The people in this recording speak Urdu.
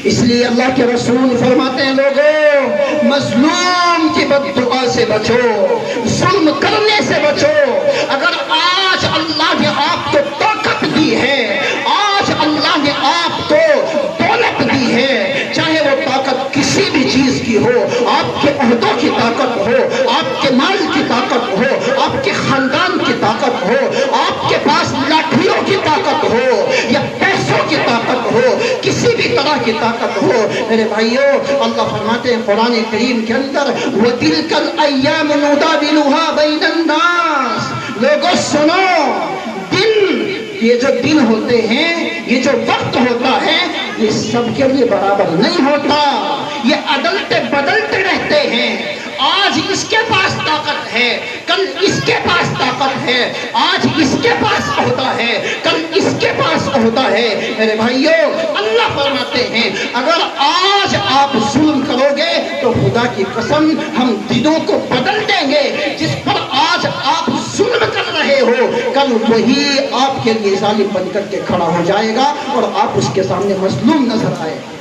اس لیے اللہ کے رسول فرماتے ہیں لوگوں مظلوم کی بد دعا سے بچو، ظلم کرنے سے بچو۔ اگر آج اللہ نے آپ کو طاقت دی ہے، آج اللہ نے آپ کو دولت دی ہے، چاہے وہ طاقت کسی بھی چیز کی ہو، آپ کے عہدوں کی طاقت ہو، آپ کے مال کی طاقت ہو، آپ کے خاندان کی طاقت ہو، آپ کے پاس لاٹھیوں کی طاقت ہو یا پیسوں کی طاقت ہو، کسی بھی طرح کی طاقت ہو، میرے بھائیوں اللہ فرماتے ہیں قرآن کریم کے اندر وَتِلْكَ الْأَيَّامُ نُدَاوِلُهَا بَيْنَ النَّاسِ۔ لوگوں سنو، دن، یہ جو دن ہوتے ہیں، یہ جو وقت ہوتا ہے، یہ سب کے لیے برابر نہیں ہوتا، یہ عدلتے بدلتے رہتے ہیں۔ آج اس کے پاس طاقت ہے، کل اس کے پاس طاقت ہے، آج اس کے پاس عہدہ ہے، کل اس کے پاس عہدہ ہے۔ میرے بھائیوں اللہ فرماتے ہیں اگر آج آپ ظلم کرو گے تو خدا کی قسم ہم دنوں کو بدل دیں گے۔ جس پر آج آپ ظلم کر رہے ہو کل وہی آپ کے لیے ظالم بن کر کے کھڑا ہو جائے گا اور آپ اس کے سامنے مظلوم نظر آئے گا۔